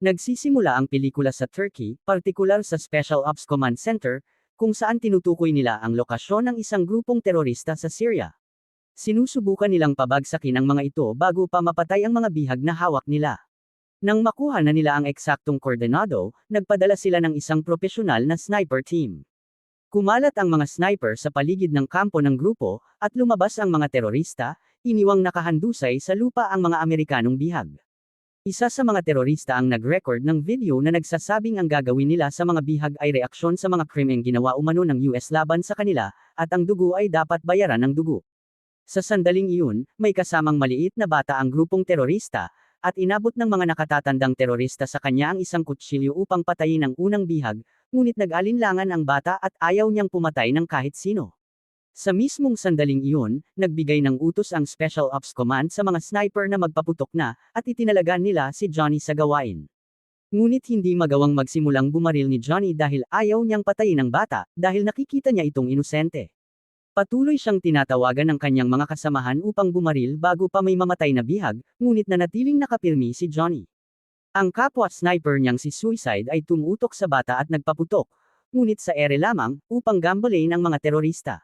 Nagsisimula ang pelikula sa Turkey, partikular sa Special Ops Command Center, kung saan tinutukoy nila ang lokasyon ng isang grupong terorista sa Syria. Sinusubukan nilang pabagsakin ang mga ito bago pa mapatay ang mga bihag na hawak nila. Nang makuha na nila ang eksaktong koordinado, nagpadala sila ng isang propesyonal na sniper team. Kumalat ang mga sniper sa paligid ng kampo ng grupo, at lumabas ang mga terorista, iniwang nakahandusay sa lupa ang mga Amerikanong bihag. Isa sa mga terorista ang nag-record ng video na nagsasabing ang gagawin nila sa mga bihag ay reaksyon sa mga krimeng ginawa umano ng US laban sa kanila, at ang dugo ay dapat bayaran ng dugo. Sa sandaling iyon, may kasamang maliit na bata ang grupong terorista, at inabot ng mga nakatatandang terorista sa kanya ang isang kutsilyo upang patayin ang unang bihag, ngunit nag-alinlangan ang bata at ayaw niyang pumatay ng kahit sino. Sa mismong sandaling iyon, nagbigay ng utos ang Special Ops Command sa mga sniper na magpaputok na, at itinalagan nila si Johnny sa gawain. Ngunit hindi magawang magsimulang bumaril ni Johnny dahil ayaw niyang patayin ang bata, dahil nakikita niya itong inosente. Patuloy siyang tinatawagan ng kanyang mga kasamahan upang bumaril bago pa may mamatay na bihag, ngunit nanatiling nakapirmi si Johnny. Ang kapwa sniper niyang si Suicide ay tumutok sa bata at nagpaputok, ngunit sa ere lamang, upang gambalain ang mga terorista.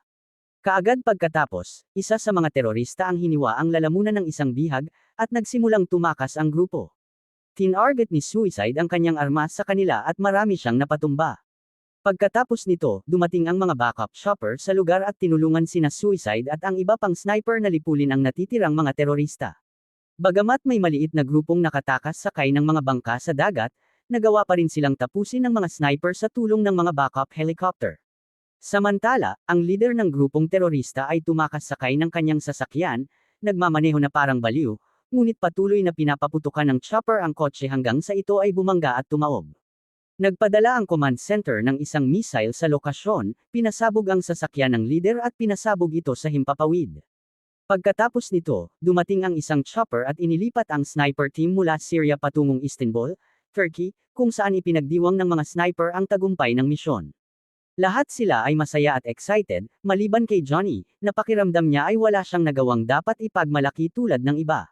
Kaagad pagkatapos, isa sa mga terorista ang hiniwa ang lalamunan ng isang bihag, at nagsimulang tumakas ang grupo. Tinarget ni Suicide ang kanyang armas sa kanila at marami siyang napatumba. Pagkatapos nito, dumating ang mga backup chopper sa lugar at tinulungan sina Suicide at ang iba pang sniper na lipulin ang natitirang mga terorista. Bagamat may maliit na grupong nakatakas sakay ng mga bangka sa dagat, nagawa pa rin silang tapusin ng mga sniper sa tulong ng mga backup helicopter. Samantala, ang leader ng grupong terorista ay tumakas sakay ng kanyang sasakyan, nagmamaneho na parang baliw, ngunit patuloy na pinapaputukan ng chopper ang kotse hanggang sa ito ay bumangga at tumaob. Nagpadala ang command center ng isang missile sa lokasyon, pinasabog ang sasakyan ng leader at pinasabog ito sa himpapawid. Pagkatapos nito, dumating ang isang chopper at inilipat ang sniper team mula Syria patungong Istanbul, Turkey, kung saan ipinagdiwang ng mga sniper ang tagumpay ng misyon. Lahat sila ay masaya at excited, maliban kay Johnny, na pakiramdam niya ay wala siyang nagawang dapat ipagmalaki tulad ng iba.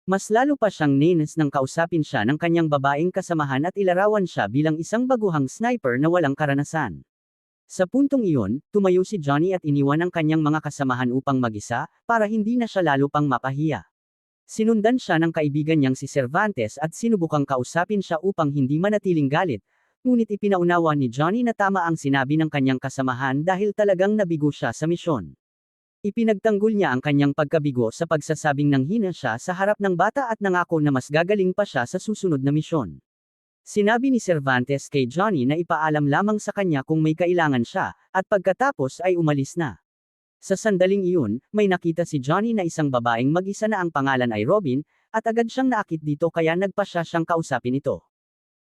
Mas lalo pa siyang nainis nang kausapin siya ng kanyang babaeng kasamahan at ilarawan siya bilang isang baguhang sniper na walang karanasan. Sa puntong iyon, tumayo si Johnny at iniwan ang kanyang mga kasamahan upang mag-isa, para hindi na siya lalo pang mapahiya. Sinundan siya ng kaibigan niyang si Cervantes at sinubukang kausapin siya upang hindi manatiling galit, ngunit ipinaunawa ni Johnny na tama ang sinabi ng kanyang kasamahan dahil talagang nabigo siya sa misyon. Ipinagtanggol niya ang kanyang pagkabigo sa pagsasabing nanghina siya sa harap ng bata at nangako na mas gagaling pa siya sa susunod na misyon. Sinabi ni Cervantes kay Johnny na ipaalam lamang sa kanya kung may kailangan siya, at pagkatapos ay umalis na. Sa sandaling iyon, may nakita si Johnny na isang babaeng mag-isa na ang pangalan ay Robin, at agad siyang naakit dito kaya nagpasya siyang kausapin ito.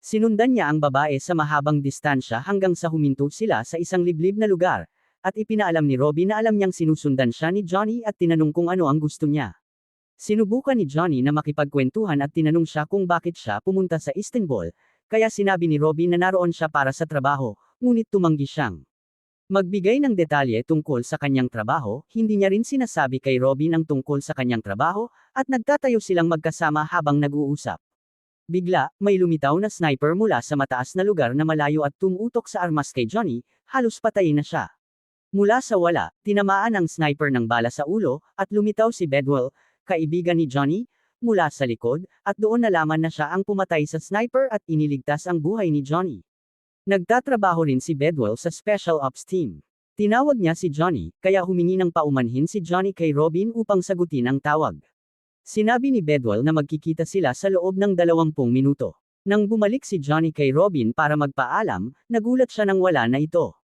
Sinundan niya ang babae sa mahabang distansya hanggang sa huminto sila sa isang liblib na lugar, at ipinaalam ni Robin na alam niyang sinusundan siya ni Johnny at tinanong kung ano ang gusto niya. Sinubukan ni Johnny na makipagkwentuhan at tinanong siya kung bakit siya pumunta sa Istanbul, kaya sinabi ni Robin na naroon siya para sa trabaho, ngunit tumanggi siyang magbigay ng detalye tungkol sa kanyang trabaho, hindi niya rin sinasabi kay Robin ang tungkol sa kanyang trabaho, at nagtatayo silang magkasama habang nag-uusap. Bigla, may lumitaw na sniper mula sa mataas na lugar na malayo at tumutok sa armas kay Johnny, halos patayin na siya. Mula sa wala, tinamaan ang sniper ng bala sa ulo, at lumitaw si Bedwell, kaibigan ni Johnny, mula sa likod, at doon nalaman na siya ang pumatay sa sniper at iniligtas ang buhay ni Johnny. Nagtatrabaho rin si Bedwell sa Special Ops Team. Tinawag niya si Johnny, kaya humingi ng paumanhin si Johnny kay Robin upang sagutin ang tawag. Sinabi ni Bedwell na magkikita sila sa loob ng 20 minuto. Nang bumalik si Johnny kay Robin para magpaalam, nagulat siya nang wala na ito.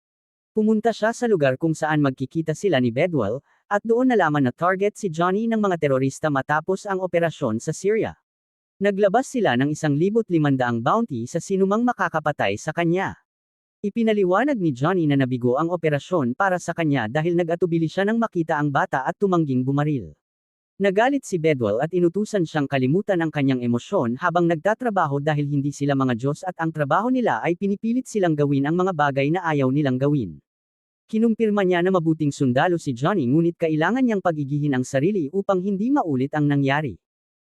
Pumunta siya sa lugar kung saan magkikita sila ni Bedwell, at doon nalaman na target si Johnny ng mga terorista matapos ang operasyon sa Syria. Naglabas sila ng 1,500 bounty sa sinumang makakapatay sa kanya. Ipinaliwanag ni Johnny na nabigo ang operasyon para sa kanya dahil nag-atubili siya nang makita ang bata at tumangging bumaril. Nagalit si Bedwell at inutusan siyang kalimutan ang kanyang emosyon habang nagtatrabaho dahil hindi sila mga Diyos at ang trabaho nila ay pinipilit silang gawin ang mga bagay na ayaw nilang gawin. Kinumpirma niya na mabuting sundalo si Johnny ngunit kailangan niyang pagigihin ang sarili upang hindi maulit ang nangyari.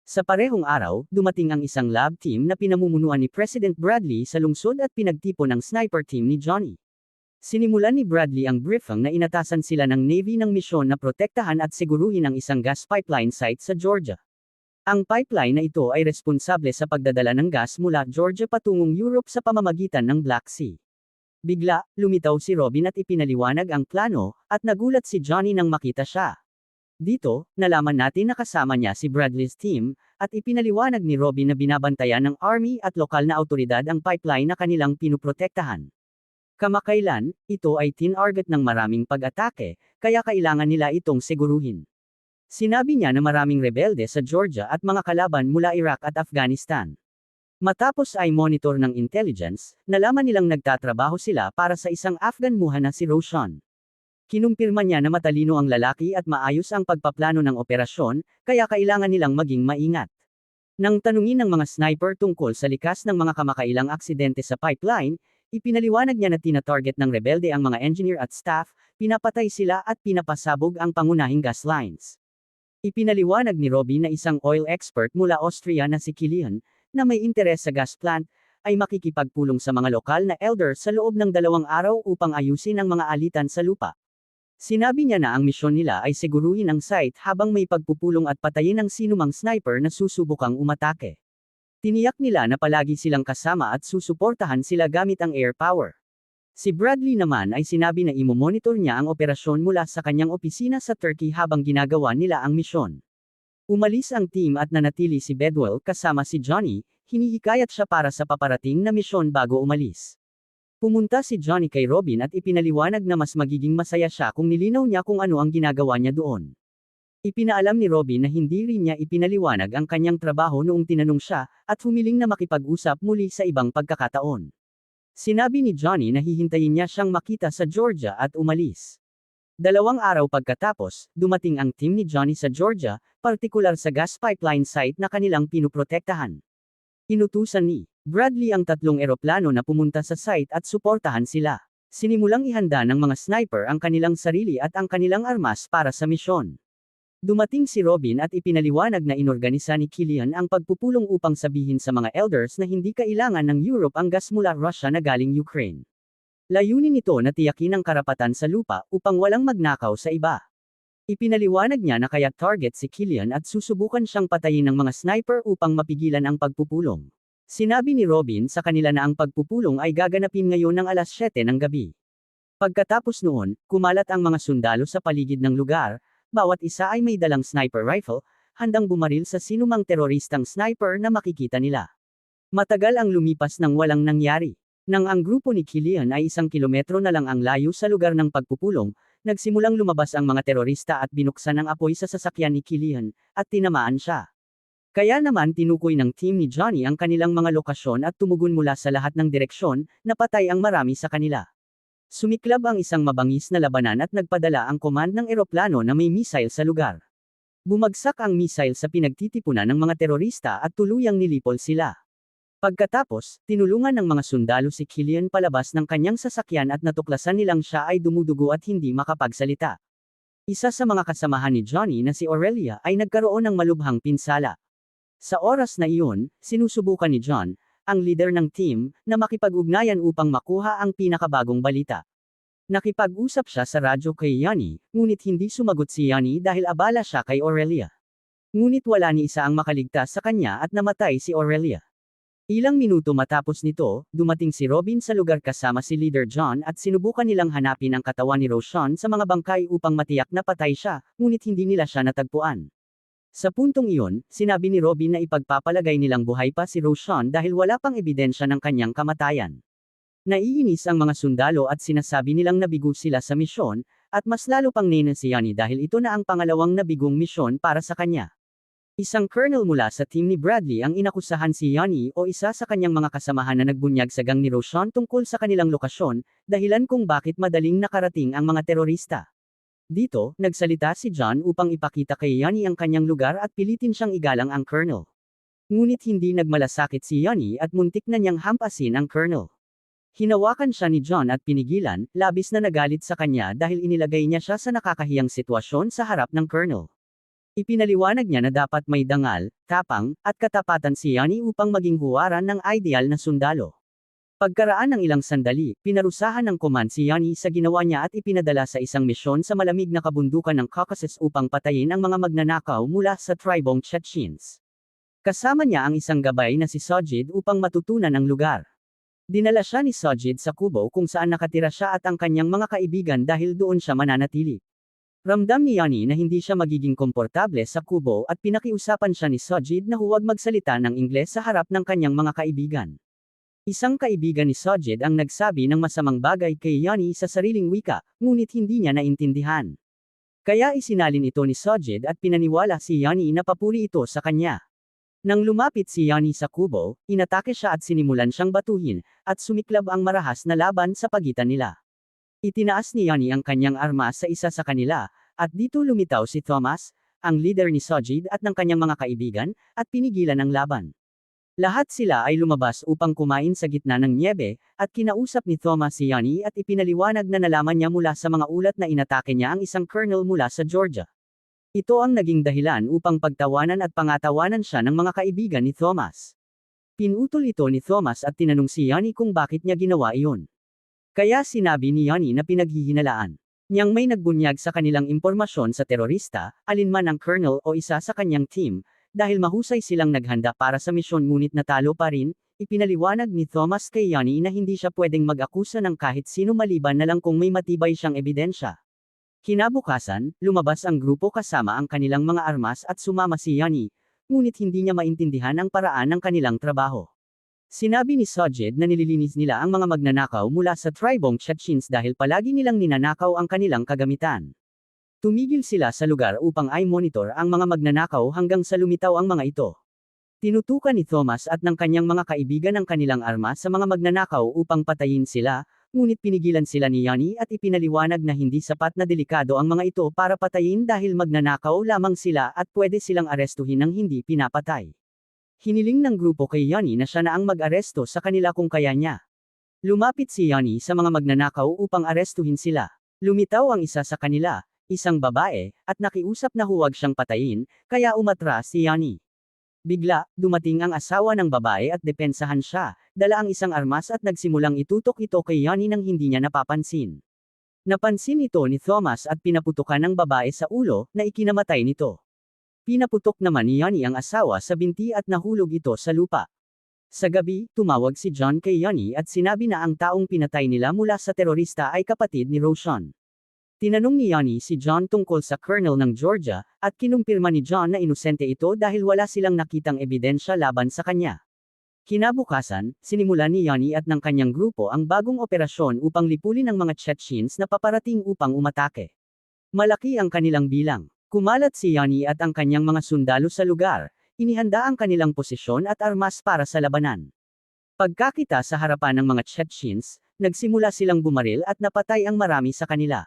Sa parehong araw, dumating ang isang lab team na pinamumunuan ni President Bradley sa lungsod at pinagtipon ng sniper team ni Johnny. Sinimulan ni Bradley ang briefing na inatasan sila ng Navy ng misyon na protektahan at siguruhin ang isang gas pipeline site sa Georgia. Ang pipeline na ito ay responsable sa pagdadala ng gas mula Georgia patungong Europe sa pamamagitan ng Black Sea. Bigla, lumitaw si Robin at ipinaliwanag ang plano, at nagulat si Johnny nang makita siya. Dito, nalaman natin na kasama niya si Bradley's team, at ipinaliwanag ni Robin na binabantayan ng Army at lokal na awtoridad ang pipeline na kanilang pinuprotektahan. Kamakailan, ito ay tinarget ng maraming pag-atake, kaya kailangan nila itong siguruhin. Sinabi niya na maraming rebelde sa Georgia at mga kalaban mula Iraq at Afghanistan. Matapos ay monitor ng intelligence, nalaman nilang nagtatrabaho sila para sa isang Afghan muha na si Roshan. Kinumpirma niya na matalino ang lalaki at maayos ang pagpaplano ng operasyon, kaya kailangan nilang maging maingat. Nang tanungin ng mga sniper tungkol sa likas ng mga kamakailang aksidente sa pipeline, ipinaliwanag niya na tina-target ng rebelde ang mga engineer at staff, pinapatay sila at pinapasabog ang pangunahing gas lines. Ipinaliwanag ni Robin na isang oil expert mula Austria na si Killian, na may interes sa gas plant, ay makikipagpulong sa mga lokal na elder sa loob ng 2 araw upang ayusin ang mga alitan sa lupa. Sinabi niya na ang misyon nila ay siguruhin ang site habang may pagpupulong at patayin ang sinumang sniper na susubukang umatake. Tiniyak nila na palagi silang kasama at susuportahan sila gamit ang air power. Si Bradley naman ay sinabi na imomonitor niya ang operasyon mula sa kanyang opisina sa Turkey habang ginagawa nila ang misyon. Umalis ang team at nanatili si Bedwell kasama si Johnny, hinihikayat siya para sa paparating na misyon bago umalis. Pumunta si Johnny kay Robin at ipinaliwanag na mas magiging masaya siya kung nilinaw niya kung ano ang ginagawa niya doon. Ipinaalam ni Robin na hindi rin niya ipinaliwanag ang kanyang trabaho noong tinanong siya, at humiling na makipag-usap muli sa ibang pagkakataon. Sinabi ni Johnny na hihintayin niya siyang makita sa Georgia at umalis. 2 araw pagkatapos, dumating ang team ni Johnny sa Georgia, partikular sa gas pipeline site na kanilang pinuprotektahan. Inutusan ni Bradley ang 3 eroplano na pumunta sa site at suportahan sila. Sinimulang ihanda ng mga sniper ang kanilang sarili at ang kanilang armas para sa misyon. Dumating si Robin at ipinaliwanag na inorganisa ni Killian ang pagpupulong upang sabihin sa mga elders na hindi kailangan ng Europe ang gas mula Russia na galing Ukraine. Layunin nito na tiyakin ang karapatan sa lupa upang walang magnakaw sa iba. Ipinaliwanag niya na kaya target si Killian at susubukan siyang patayin ng mga sniper upang mapigilan ang pagpupulong. Sinabi ni Robin sa kanila na ang pagpupulong ay gaganapin ngayon ng alas 7 ng gabi. Pagkatapos noon, kumalat ang mga sundalo sa paligid ng lugar. Bawat isa ay may dalang sniper rifle, handang bumaril sa sinumang teroristang sniper na makikita nila. Matagal ang lumipas nang walang nangyari. Nang ang grupo ni Killian ay 1 kilometro na lang ang layo sa lugar ng pagpupulong, nagsimulang lumabas ang mga terorista at binuksan ang apoy sa sasakyan ni Killian, at tinamaan siya. Kaya naman tinukoy ng team ni Johnny ang kanilang mga lokasyon at tumugon mula sa lahat ng direksyon, napatay ang marami sa kanila. Sumiklab ang isang mabangis na labanan at nagpadala ang command ng eroplano na may missile sa lugar. Bumagsak ang missile sa pinagtitipunan ng mga terorista at tuluyang nilipol sila. Pagkatapos, tinulungan ng mga sundalo si Killian palabas ng kanyang sasakyan at natuklasan nilang siya ay dumudugo at hindi makapagsalita. Isa sa mga kasamahan ni Johnny na si Aurelia ay nagkaroon ng malubhang pinsala. Sa oras na iyon, sinusubukan ni John, ang leader ng team, na makipag-ugnayan upang makuha ang pinakabagong balita. Nakipag-usap siya sa radyo kay Yanni, ngunit hindi sumagot si Yanni dahil abala siya kay Aurelia. Ngunit wala ni isa ang makaligtas sa kanya at namatay si Aurelia. Ilang minuto matapos nito, dumating si Robin sa lugar kasama si Leader John at sinubukan nilang hanapin ang katawan ni Roshan sa mga bangkay upang matiyak na patay siya, ngunit hindi nila siya natagpuan. Sa puntong iyon, sinabi ni Robin na ipagpapalagay nilang buhay pa si Roshan dahil wala pang ebidensya ng kanyang kamatayan. Naiinis ang mga sundalo at sinasabi nilang nabigo sila sa misyon, at mas lalo pang nena si Yanni dahil ito na ang pangalawang nabigong misyon para sa kanya. Isang colonel mula sa team ni Bradley ang inakusahan si Yanni o isa sa kanyang mga kasamahan na nagbunyag sa gang ni Roshan tungkol sa kanilang lokasyon, dahilan kung bakit madaling nakarating ang mga terorista. Dito, nagsalita si John upang ipakita kay Yanni ang kanyang lugar at pilitin siyang igalang ang colonel. Ngunit hindi nagmalasakit si Yanni at muntik na niyang hampasin ang colonel. Hinawakan siya ni John at pinigilan, labis na nagalit sa kanya dahil inilagay niya siya sa nakakahiyang sitwasyon sa harap ng colonel. Ipinaliwanag niya na dapat may dangal, tapang, at katapatan si Yani upang maging huwaran ng ideal na sundalo. Pagkaraan ng ilang sandali, pinarusahan ng command si Yani sa ginawa niya at ipinadala sa isang misyon sa malamig na kabundukan ng Caucasus upang patayin ang mga magnanakaw mula sa tribong Chechens. Kasama niya ang isang gabay na si Sojid upang matutunan ang lugar. Dinala siya ni Sojid sa kubo kung saan nakatira siya at ang kanyang mga kaibigan dahil doon siya mananatili. Ramdam ni Yani na hindi siya magiging komportable sa kubo at pinakiusapan siya ni Sojid na huwag magsalita ng Ingles sa harap ng kanyang mga kaibigan. Isang kaibigan ni Sojid ang nagsabi ng masamang bagay kay Yani sa sariling wika, ngunit hindi niya naintindihan. Kaya isinalin ito ni Sojid at pinaniwala si Yani na papuri ito sa kanya. Nang lumapit si Yani sa kubo, inatake siya at sinimulan siyang batuhin, at sumiklab ang marahas na laban sa pagitan nila. Itinaas ni Yani ang kanyang armas sa isa sa kanila, at dito lumitaw si Thomas, ang leader ni Sojid at ng kanyang mga kaibigan, at pinigilan ang laban. Lahat sila ay lumabas upang kumain sa gitna ng nyebe, at kinausap ni Thomas si Yani at ipinaliwanag na nalaman niya mula sa mga ulat na inatake niya ang isang colonel mula sa Georgia. Ito ang naging dahilan upang pagtawanan at pangatawanan siya ng mga kaibigan ni Thomas. Pinutol ito ni Thomas at tinanong si Yani kung bakit niya ginawa iyon. Kaya sinabi ni Yani na pinaghihinalaan niyang may nagbunyag sa kanilang impormasyon sa terorista, alinman ang colonel o isa sa kanyang team, dahil mahusay silang naghanda para sa misyon ngunit natalo pa rin. Ipinaliwanag ni Thomas kay Yani na hindi siya pwedeng mag-akusa ng kahit sino maliban na lang kung may matibay siyang ebidensya. Kinabukasan, lumabas ang grupo kasama ang kanilang mga armas at sumama si Yani, ngunit hindi niya maintindihan ang paraan ng kanilang trabaho. Sinabi ni Sojid na nililinis nila ang mga magnanakaw mula sa tribong Chechens dahil palagi nilang ninanakaw ang kanilang kagamitan. Tumigil sila sa lugar upang i-monitor ang mga magnanakaw hanggang sa lumitaw ang mga ito. Tinutukan ni Thomas at ng kanyang mga kaibigan ang kanilang armas sa mga magnanakaw upang patayin sila, ngunit pinigilan sila ni Yani at ipinaliwanag na hindi sapat na delikado ang mga ito para patayin dahil magnanakaw lamang sila at pwede silang arestuhin ng hindi pinapatay. Hiniling ng grupo kay Yani na siya na ang mag-aresto sa kanila kung kaya niya. Lumapit si Yani sa mga magnanakaw upang arestuhin sila. Lumitaw ang isa sa kanila, isang babae, at nakiusap na huwag siyang patayin, kaya umatras si Yani. Bigla, dumating ang asawa ng babae at depensahan siya, dala ang isang armas at nagsimulang itutok ito kay Yani nang hindi niya napapansin. Napansin ito ni Thomas at pinaputukan ng babae sa ulo, na ikinamatay nito. Pinaputok naman ni Yani ang asawa sa binti at nahulog ito sa lupa. Sa gabi, tumawag si John kay Yani at sinabi na ang taong pinatay nila mula sa terorista ay kapatid ni Roshan. Tinanong ni Yani si John tungkol sa colonel ng Georgia, at kinumpirma ni John na inosente ito dahil wala silang nakitang ebidensya laban sa kanya. Kinabukasan, sinimulan ni Yani at ng kanyang grupo ang bagong operasyon upang lipulin ang mga Chechens na paparating upang umatake. Malaki ang kanilang bilang. Kumalat si Yani at ang kanyang mga sundalo sa lugar, inihanda ang kanilang posisyon at armas para sa labanan. Pagkakita sa harapan ng mga Chechens, nagsimula silang bumaril at napatay ang marami sa kanila.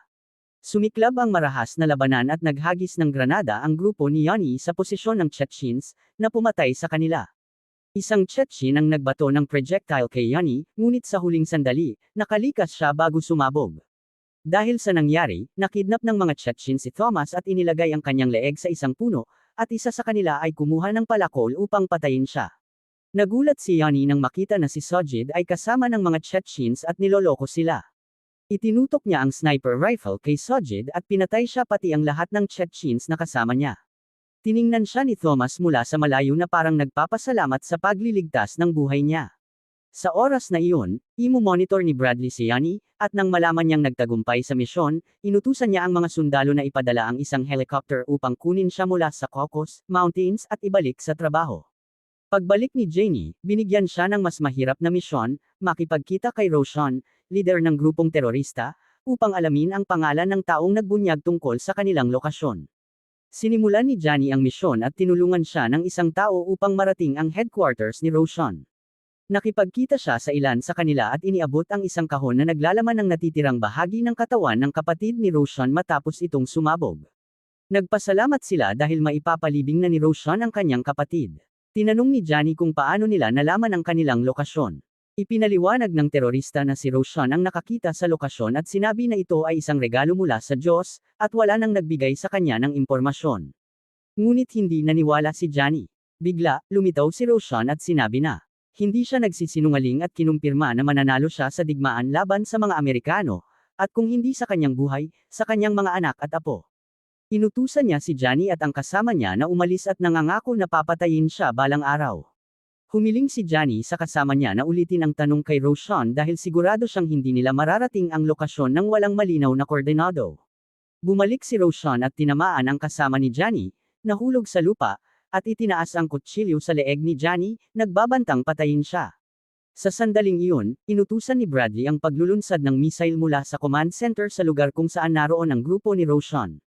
Sumiklab ang marahas na labanan at naghagis ng granada ang grupo ni Yani sa posisyon ng Chechens, na pumatay sa kanila. Isang Chechen ang nagbato ng projectile kay Yani, ngunit sa huling sandali, nakalikas siya bago sumabog. Dahil sa nangyari, nakidnap ng mga Chechen si Thomas at inilagay ang kanyang leeg sa isang puno, at isa sa kanila ay kumuha ng palakol upang patayin siya. Nagulat si Yani nang makita na si Sojid ay kasama ng mga Chechens at niloloko sila. Itinutok niya ang sniper rifle kay Sojid at pinatay siya pati ang lahat ng Chechens na kasama niya. Tiningnan siya ni Thomas mula sa malayo na parang nagpapasalamat sa pagliligtas ng buhay niya. Sa oras na iyon, imo-monitor ni Bradley si Yani, at nang malaman niyang nagtagumpay sa misyon, inutusan niya ang mga sundalo na ipadala ang isang helicopter upang kunin siya mula sa Caucasus Mountains at ibalik sa trabaho. Pagbalik ni Janie, binigyan siya ng mas mahirap na misyon, makipagkita kay Roshan, leader ng grupong terorista, upang alamin ang pangalan ng taong nagbunyag tungkol sa kanilang lokasyon. Sinimulan ni Janie ang misyon at tinulungan siya ng isang tao upang marating ang headquarters ni Roshan. Nakipagkita siya sa ilan sa kanila at iniabot ang isang kahon na naglalaman ng natitirang bahagi ng katawan ng kapatid ni Roshan matapos itong sumabog. Nagpasalamat sila dahil maipapalibing na ni Roshan ang kanyang kapatid. Tinanong ni Janie kung paano nila nalaman ang kanilang lokasyon. Ipinaliwanag ng terorista na si Roshan ang nakakita sa lokasyon at sinabi na ito ay isang regalo mula sa Diyos, at wala nang nagbigay sa kanya ng impormasyon. Ngunit hindi naniwala si Johnny. Bigla, lumitaw si Roshan at sinabi na, hindi siya nagsisinungaling at kinumpirma na mananalo siya sa digmaan laban sa mga Amerikano, at kung hindi sa kanyang buhay, sa kanyang mga anak at apo. Inutusan niya si Johnny at ang kasama niya na umalis at nangangako na papatayin siya balang araw. Humiling si Johnny sa kasama niya na ulitin ang tanong kay Roshan dahil sigurado siyang hindi nila mararating ang lokasyon ng walang malinaw na koordinado. Bumalik si Roshan at tinamaan ang kasama ni Johnny, nahulog sa lupa, at itinaas ang kutsilyo sa leeg ni Johnny, nagbabantang patayin siya. Sa sandaling iyon, inutusan ni Bradley ang paglulunsad ng missile mula sa command center sa lugar kung saan naroon ang grupo ni Roshan.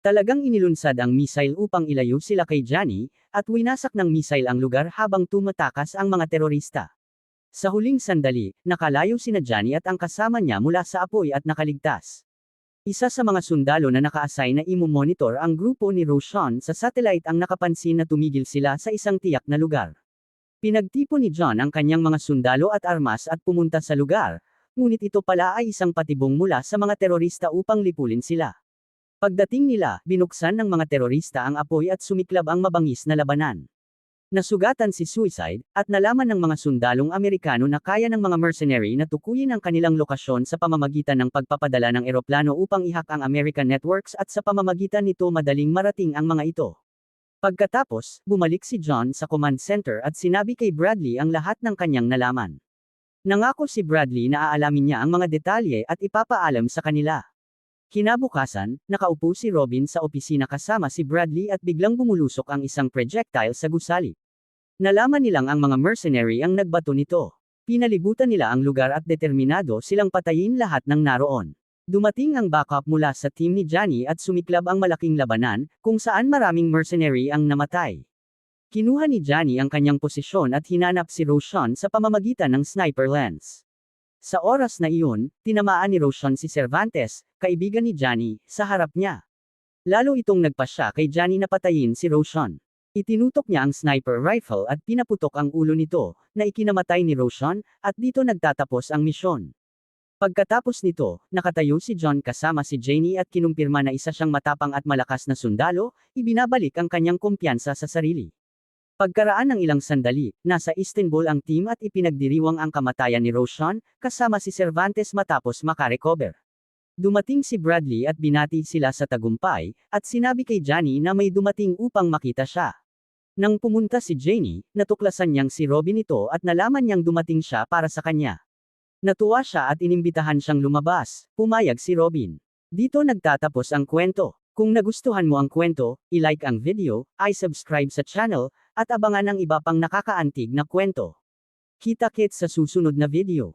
Talagang inilunsad ang missile upang ilayo sila kay Johnny, at winasak ng missile ang lugar habang tumatakas ang mga terorista. Sa huling sandali, nakalayo sina Johnny at ang kasama niya mula sa apoy at nakaligtas. Isa sa mga sundalo na naka-assign na imo-monitor ang grupo ni Roshan sa satellite ang nakapansin na tumigil sila sa isang tiyak na lugar. Pinagtipon ni John ang kanyang mga sundalo at armas at pumunta sa lugar, ngunit ito pala ay isang patibong mula sa mga terorista upang lipulin sila. Pagdating nila, binuksan ng mga terorista ang apoy at sumiklab ang mabangis na labanan. Nasugatan si Suicide, at nalaman ng mga sundalong Amerikano na kaya ng mga mercenary na tukuyin ang kanilang lokasyon sa pamamagitan ng pagpapadala ng eroplano upang ihak ang American networks at sa pamamagitan nito madaling marating ang mga ito. Pagkatapos, bumalik si John sa command center at sinabi kay Bradley ang lahat ng kanyang nalaman. Nangako si Bradley na aalamin niya ang mga detalye at ipapaalam sa kanila. Kinabukasan, nakaupo si Robin sa opisina kasama si Bradley at biglang bumulusok ang isang projectile sa gusali. Nalaman nilang ang mga mercenary ang nagbato nito. Pinalibutan nila ang lugar at determinado silang patayin lahat ng naroon. Dumating ang backup mula sa team ni Johnny at sumiklab ang malaking labanan, kung saan maraming mercenary ang namatay. Kinuha ni Johnny ang kanyang posisyon at hinanap si Roshan sa pamamagitan ng sniper lens. Sa oras na iyon, tinamaan ni Roshan si Cervantes, kaibigan ni Johnny, sa harap niya. Lalo itong nagpasya kay Johnny na patayin si Roshan. Itinutok niya ang sniper rifle at pinaputok ang ulo nito, na ikinamatay ni Roshan, at dito nagtatapos ang misyon. Pagkatapos nito, nakatayo si John kasama si Janie at kinumpirma na isa siyang matapang at malakas na sundalo, ibinabalik ang kanyang kumpiyansa sa sarili. Pagkaraan ng ilang sandali, nasa Istanbul ang team at ipinagdiriwang ang kamatayan ni Roshan, kasama si Cervantes matapos makarecover. Dumating si Bradley at binati sila sa tagumpay, at sinabi kay Johnny na may dumating upang makita siya. Nang pumunta si Janie, natuklasan niyang si Robin ito at nalaman niyang dumating siya para sa kanya. Natuwa siya at inimbitahan siyang lumabas, pumayag si Robin. Dito nagtatapos ang kwento. Kung nagustuhan mo ang kwento, i-like ang video, i-subscribe sa channel, at abangan ang iba pang nakakaantig na kwento. Kita-kits sa susunod na video.